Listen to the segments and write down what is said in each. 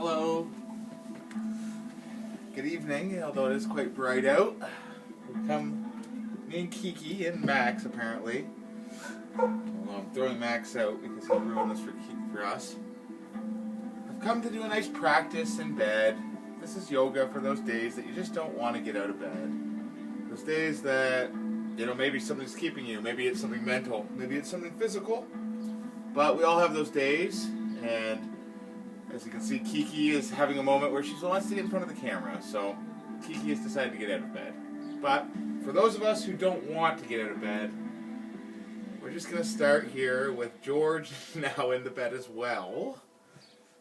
Hello. Good evening, although it is quite bright out. We've come, me and Kiki and Max apparently. Well, I'm throwing Max out because he ruined this for us. I've come to do a nice practice in bed. This is yoga for those days that you just don't want to get out of bed. Those days that, you know, maybe something's keeping you. Maybe it's something mental. Maybe it's something physical. But we all have those days, and as you can see, Kiki is having a moment where she wants to get in front of the camera, so Kiki has decided to get out of bed. But for those of us who don't want to get out of bed, we're just going to start here with George now in the bed as well.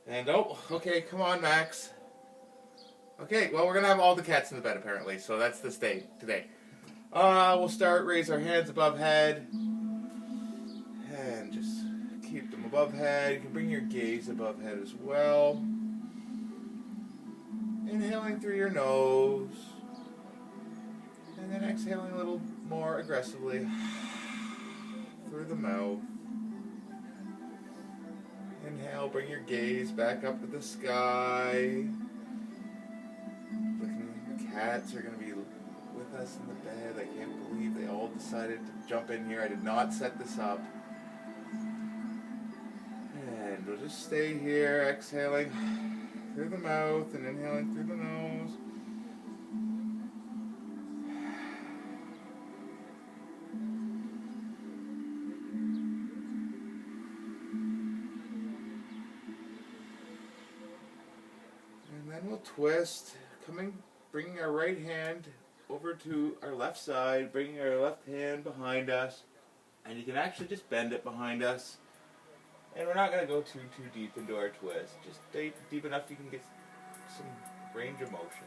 And, oh, okay, come on, Max. Okay, well, we're going to have all the cats in the bed, apparently, so that's this day, today. We'll start, raise our hands above head, and just keep them above head. You can bring your gaze above head as well. Inhaling through your nose. And then exhaling a little more aggressively through the mouth. Inhale, bring your gaze back up to the sky. The cats are going to be with us in the bed. I can't believe they all decided to jump in here. I did not set this up. And we'll just stay here, exhaling through the mouth and inhaling through the nose. And then we'll twist, bringing our right hand over to our left side, bringing our left hand behind us. And you can actually just bend it behind us. And we're not going to go too deep into our twist. Just stay deep enough you can get some range of motion.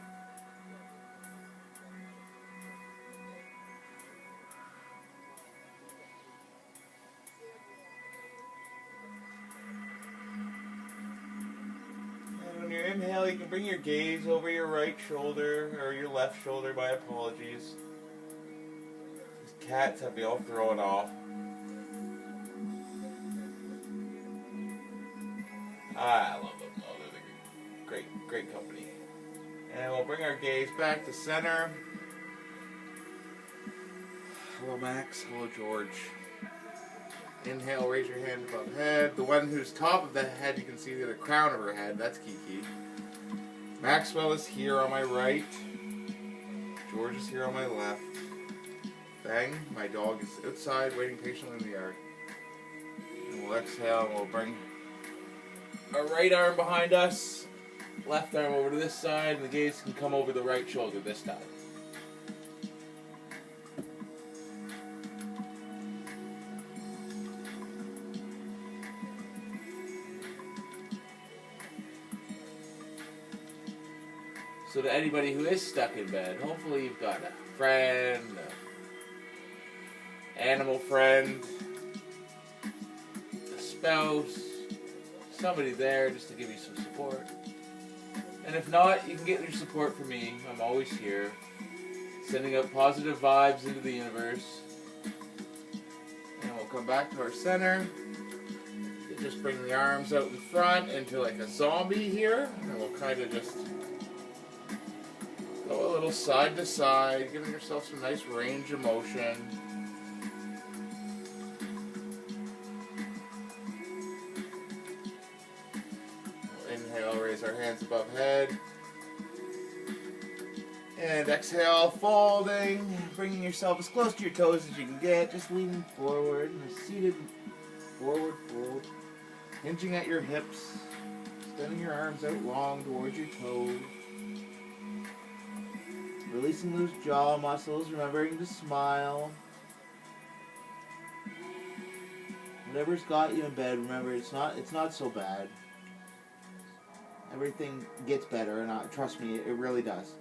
And when you inhale, you can bring your gaze over your right shoulder, or your left shoulder, my apologies. These cats have me all thrown off. I love them. Oh, they're great company. And we'll bring our gaze back to center. Hello, Max. Hello, George. Inhale, raise your hand above head. The one who's top of the head, you can see the crown of her head. That's Kiki. Maxwell is here on my right. George is here on my left. Bang, my dog is outside waiting patiently in the yard. And we'll exhale and we'll bring our right arm behind us, left arm over to this side, and the gaze can come over the right shoulder this time. So to anybody who is stuck in bed, hopefully you've got a friend, an animal friend, a spouse, somebody there just to give you some support. And if not, you can get your support from me. I'm always here, sending out positive vibes into the universe. And we'll come back to our center. You just bring the arms out in front into like a zombie here, and we'll kind of just go a little side to side, giving yourself some nice range of motion. Inhale, raise our hands above head. And exhale, folding, bringing yourself as close to your toes as you can get, just leaning forward, in a seated forward fold. Hinging at your hips, extending your arms out long towards your toes. Releasing those jaw muscles, remembering to smile. Whatever's got you in bed, remember it's not so bad. Everything gets better, and trust me, it really does.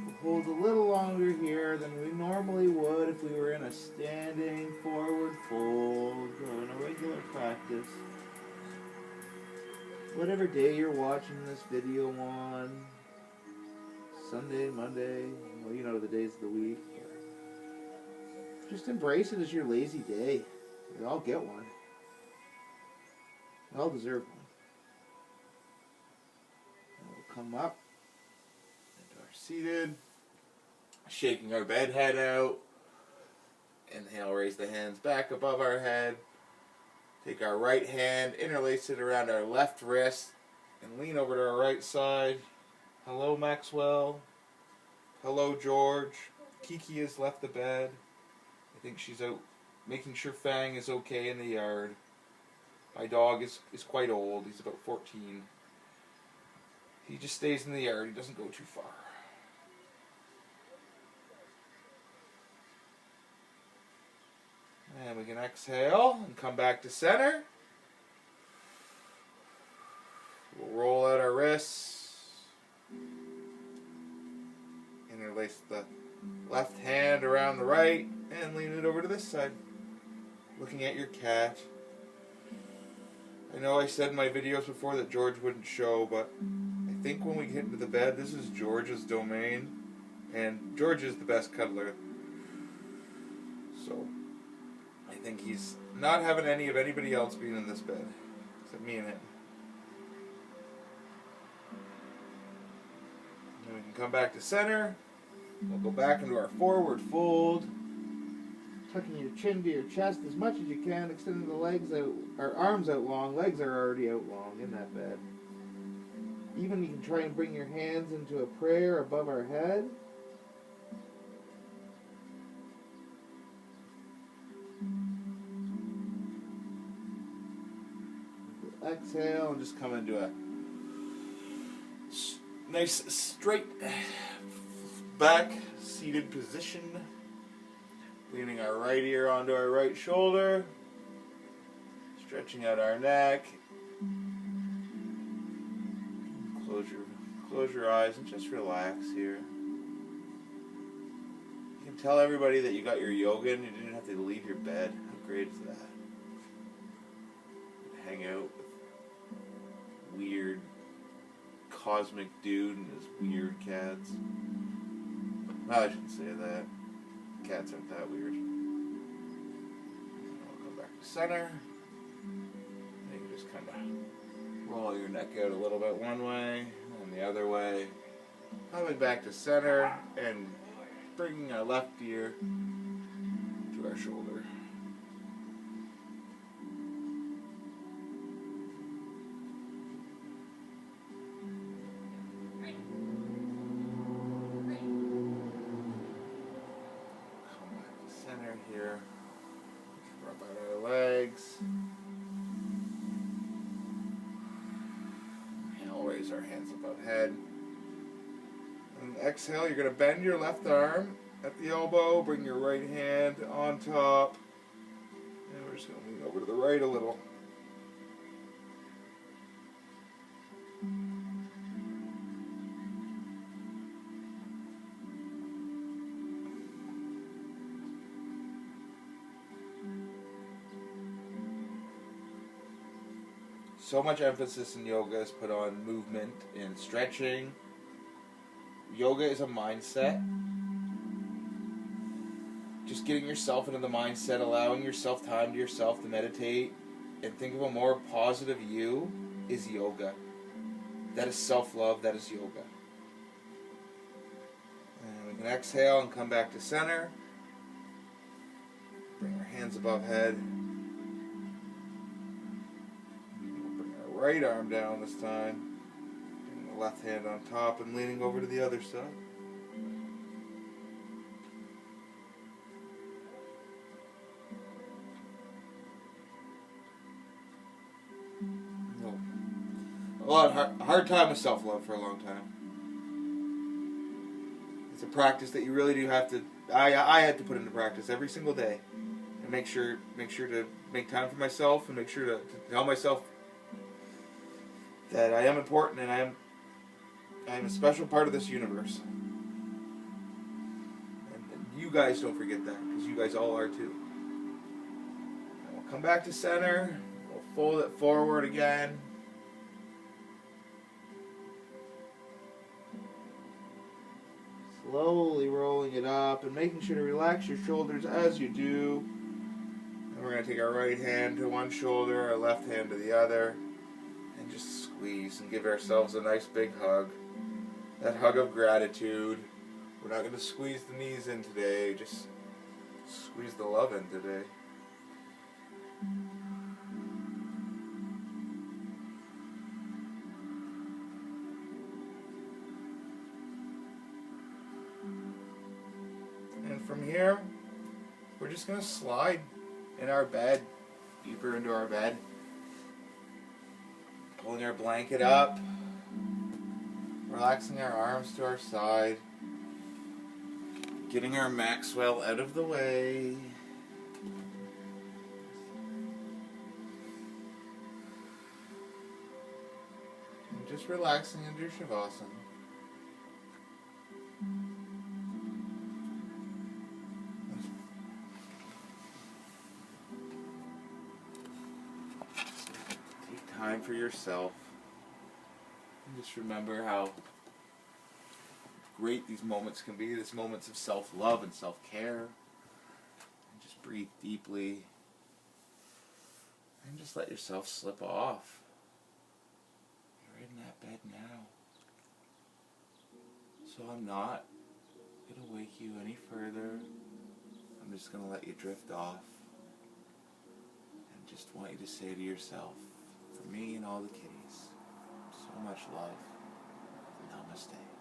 We'll hold a little longer here than we normally would if we were in a standing forward fold or in a regular practice. Whatever day you're watching this video on, Sunday, Monday, well, you know the days of the week. Just embrace it as your lazy day. We all get one. We all deserve one. And we'll come up into our seated, shaking our bed head out. Inhale, raise the hands back above our head. Take our right hand, interlace it around our left wrist, and lean over to our right side. Hello, Maxwell. Hello, George. Kiki has left the bed. I think she's out making sure Fang is okay in the yard. My dog is quite old. He's about 14. He just stays in the yard. He doesn't go too far. And we can exhale and come back to center. We'll roll out our wrists. Interlace the left hand around the right and lean it over to this side. Looking at your cat. I know I said in my videos before that George wouldn't show, but I think when we get into the bed, this is George's domain. And George is the best cuddler. So I think he's not having any of anybody else being in this bed, except me and him. Then we can come back to center. We'll go back into our forward fold. Tucking your chin to your chest as much as you can, extending the legs out, our arms out long. Legs are already out long in that bed. Even you can try and bring your hands into a prayer above our head. Exhale and just come into a nice straight back seated position. Leaning our right ear onto our right shoulder. Stretching out our neck. Close your eyes and just relax here. You can tell everybody that you got your yoga and you didn't have to leave your bed. How great is that? Hang out with weird cosmic dude and his weird cats. No, I shouldn't say that. Cats aren't that weird. I'll come back to center. And you can just kind of roll your neck out a little bit one way and the other way. Coming back to center and bringing our left ear to our shoulder. Here, rub out our legs. And we'll raise our hands above head. And exhale, you're going to bend your left arm at the elbow, bring your right hand on top. And we're just going to lean over to the right a little. So much emphasis in yoga is put on movement and stretching. Yoga is a mindset. Just getting yourself into the mindset, allowing yourself time to yourself to meditate and think of a more positive you is yoga. That is self-love, that is yoga. And we can exhale and come back to center. Bring our hands above head. Right arm down this time, and the left hand on top and leaning over to the other side. A hard time with self-love for a long time. It's a practice that you really do have to, I had to put into practice every single day and make sure to make time for myself and make sure to tell myself that I am important and I am a special part of this universe. And you guys don't forget that, because you guys all are too. And we'll come back to center. We'll fold it forward again. Slowly rolling it up and making sure to relax your shoulders as you do. And we're going to take our right hand to one shoulder, our left hand to the other, and just squeeze and give ourselves a nice big hug. That hug of gratitude. We're not going to squeeze the knees in today, just squeeze the love in today. And from here, we're just going to slide in our bed, deeper into our bed. Pulling our blanket up, relaxing our arms to our side, getting our Maxwell out of the way. And just relaxing into Shavasana. Take time for yourself. And just remember how great these moments can be, these moments of self-love and self-care. And just breathe deeply. And just let yourself slip off. You're in that bed now. So I'm not going to wake you any further. I'm just going to let you drift off. And just want you to say to yourself, for me and all the kitties, so much love. Namaste.